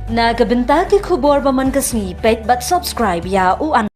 Nagabenta ki khubor baman kasni pet but subscribe ya uan.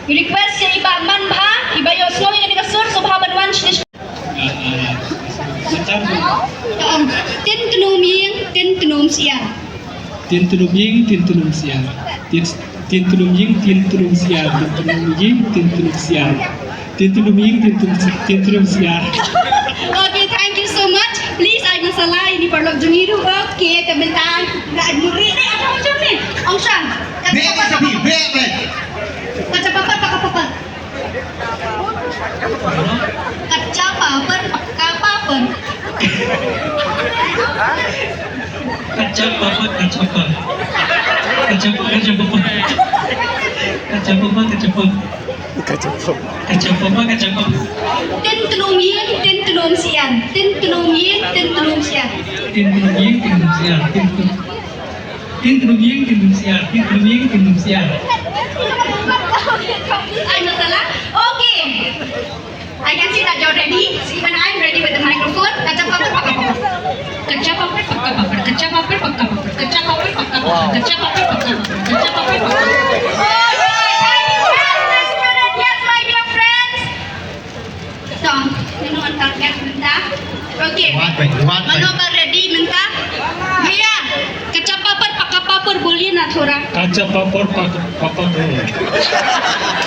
Request sa iba man ba? Iba yung slow yung nagkasur so bahaban one shlish. Tin tunum ying, tin tunum siya. Tin tunum ying, tin tunum siya. Tin tunum ying, tin tunum siya. Tin tunum ying, tin tunum siya. Tin tunum ying, tin tunum siya. Okay, thank you so much. Please, ay masalah ini perlu jungiru. Okay, teman-teman. Nggak muri ni apa macam ni? Ang Syam. Kaca papar pakai papar. Kaca papar pakai papar. Kaca papar, kaca papar. Kaca papar, kaca papar. Kaca papar, kaca papar. Kaca papar, kaca papar. Tin tunum ying, tin tunum sian. Tin tunum ying, tin tunum sian. Tin tunum ying, tin tunum siya. Tin tunum ying, tin tunum siya. Tin tunum ying, tin tunum siya. Ay masalah. Okay. I can see that you're ready. So even I'm ready with the microphone. Kaca papar pakai papar. Kaca papar pakai papar. Kaca papar pakai papar. Kaca papar pakai papar. Kaca papar pakai papar. Kaca papar pakai papar. Yes, my dear friends. So, nino ang target minta. Okay. Mano ba ready minta? Bhaiya, kaca papar pakai papar बोलिए ना थोड़ा. Kaca papar pakai papar.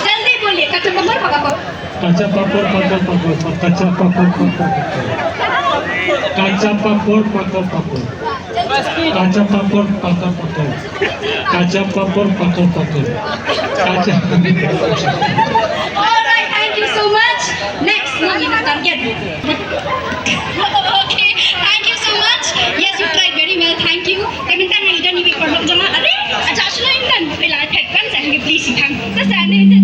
जल्दी बोलिए कच्चा पापड़ पका पापड़ Kaca papar pakai papar. Kaca papar pakai papar. Kaca papar pakai papar. Kaca papar pakai papar. Kaca papar pakai papar. Kaca. Alright, thank you so much. Next, ini target. Okay, thank you so much. Yes, you tried very well. Thank you. Kami minta na idan ibig produk jama. Are, aja asal indan. Kailangan kan saya hingga please ikang. Kasi ano indan.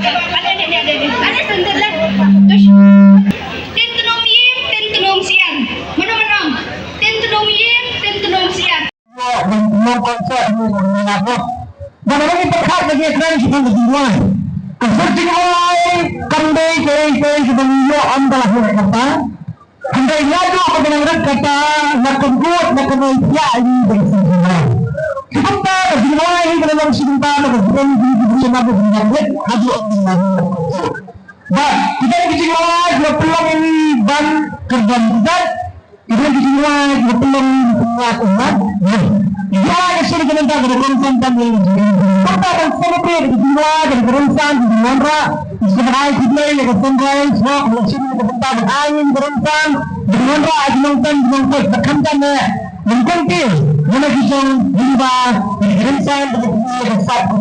Ada sendal lah. Terus, tin tunum ying, tin tunum sian. Mana? Tin tunum ying, tin tunum sian. Mengkonsep mengaku dan lagi berkat bagi kalian kita berdua. Seperti mulai kembali ke sebenarnya anda kata, anda lalu apa dengan kata nak kuat nak manusia ini bersama. Kita dimulai dalam cinta dan bersama dengan hadu Allah. Bah kita dimulai berpeluang ini ban kerja kita. Kita dimulai berpeluang umat. Jual sini kita minta berurusan dan kita akan celebrate jual dan berurusan di mana sebenarnya kita yang bertanding semua sini kita minta berangin berurusan di mana ajungan berkantan mungkin mana kita jumpa berurusan dengan satu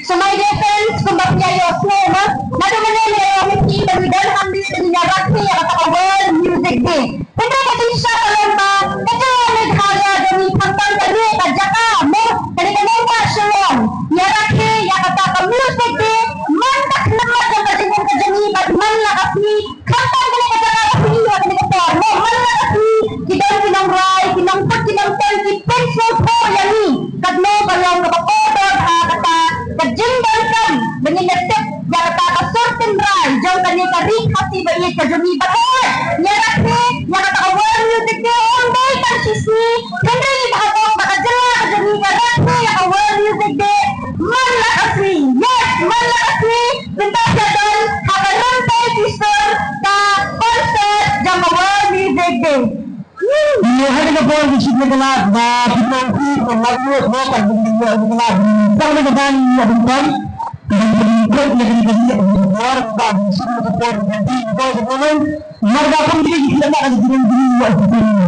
So my dear friends, kembali ke Oslo, mana yang mesti berbicara ambil dengan rakni atau World Music Day. Kita bisa lomba, kita negara demi pantai tadi kajaka, dari kenapa selom, ya rakni ya kata Music Day, mantak nama yang berjumpa kejani, mana rakni, kantor dari kajaka rakni ya dari kantor, mana rakni, kita pinang rai, pinang pensi pencil yang ni, kadno kalau kapapodor kata kejenggan dengan step jata kasurtin rai jauh kan yang tarik hati bayi kejumi bagai nyarakni yang kata World Music Day ondai kan sisi kendri bahagong baka jelas kejumi nyarakni yang World Music Day malak asli yes malak asli minta jadon akan rantai teaser ka konser jama World Music Day hari na po ang isip na galak na pinangki ng lagos mo pag hindi mo ang galak sa mga gaban na bintang Pag naging ang lugar, ang sino na po ang hindi po sa naman, magkakang hindi sila na ang ginang-ginang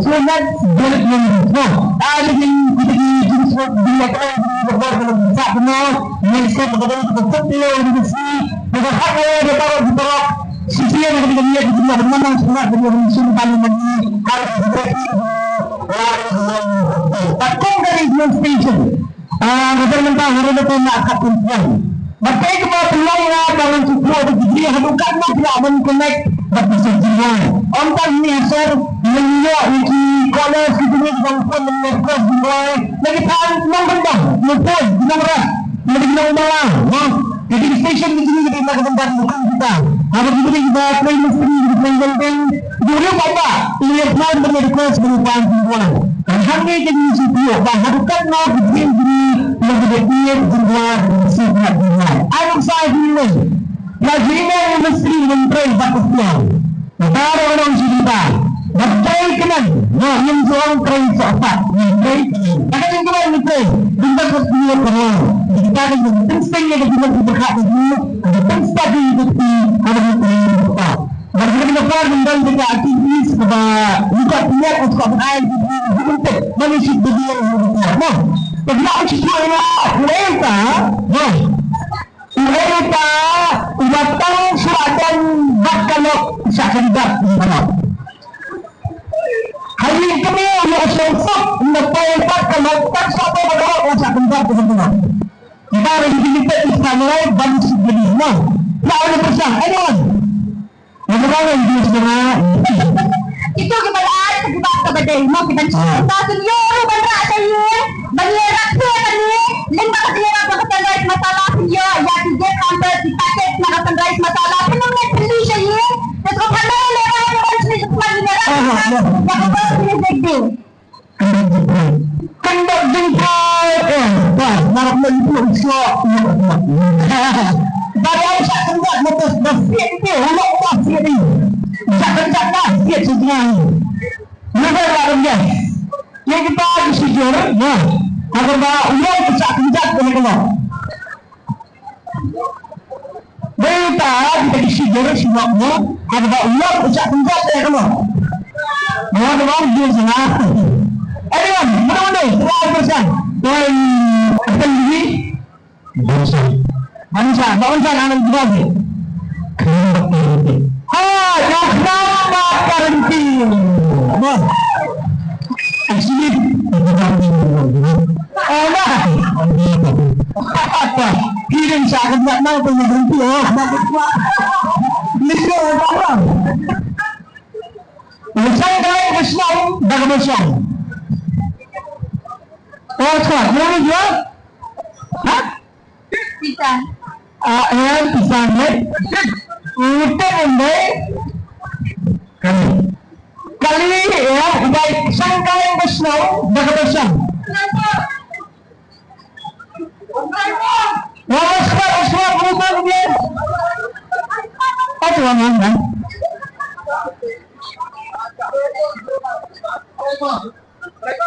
so, not bullet yung mo. Ano yung ginang-ginang bisa mengatakan seperti yang dikasi dengan hak yang ditaruh sisi yang kita lihat di dunia bagaimana sebenarnya dari musim paling lagi harus seperti takkan dari demonstration governmental hari itu nak akan Bapak kepada peluangnya dalam sebuah begini hadukan tidak menconnect bagi sejarah. Ontan ini hasil menyok uji kolej itu ni bangsa menyerah semua. Lagi tahan nombor luput nomor lagi nombor jadi station di sini kita nak tempat bukan kita. Harus kita play mesti kita play dulu apa? Ini plan berrequest berupa semua. Hanya jadi sebuah hadukan nak begini lebih sebuah sebuah Anak saya ini, pelajaran industri menteri bakusnya. Negara orang cerita, betul kenan, yang seorang keren seopat, menteri. Ada yang keren menteri, benda sesuatu kerana kita ada yang pentingnya kita berhak itu, ada penting itu ada menteri kita. Bagaimana kita perlu benda kita aktivis kepada juga niat untuk air untuk manusia dunia kita. Nah, bagaimana kita mereka, mereka datang suatan kalau sahabat mana. Hari ini yang sesat mendapat kalau tak satu pada sahabat bersama. Kita harus kita Islamai bangsa berdua. Tak ada pesan. Anyone? Bagaimana itu sebenarnya? Itu kebenaran sebab kepada imam kita cerita senior benar saya bagi rakyat ini lima kali terkait masalah dia yang dia sampai dipakai terkait masalah penulis beli saya terus kalau lewat sini semua yang apa ini jadi kendok jengkal marah itu sok baru saya kendok motor berfiat itu hulak berfiat ini jangan dia sebenarnya negara rakyat yang kita disijur ya agar bahawa uang pecah kenjat boleh keluar berita kita disijur sebabnya agar bahawa uang pecah kenjat boleh keluar bahawa dia sangat anyone mana-mana selalu bersan dan akan diri bangsa anak berani yang nama karantin Asli apa kirim sangat nak mau berhenti Malaysia orang saya kaya Islam bagaimana sekarang mana juga pisang pisang itu kali ya baik sangka yang besar bagaimana Walau berubah dia apa namanya Mereka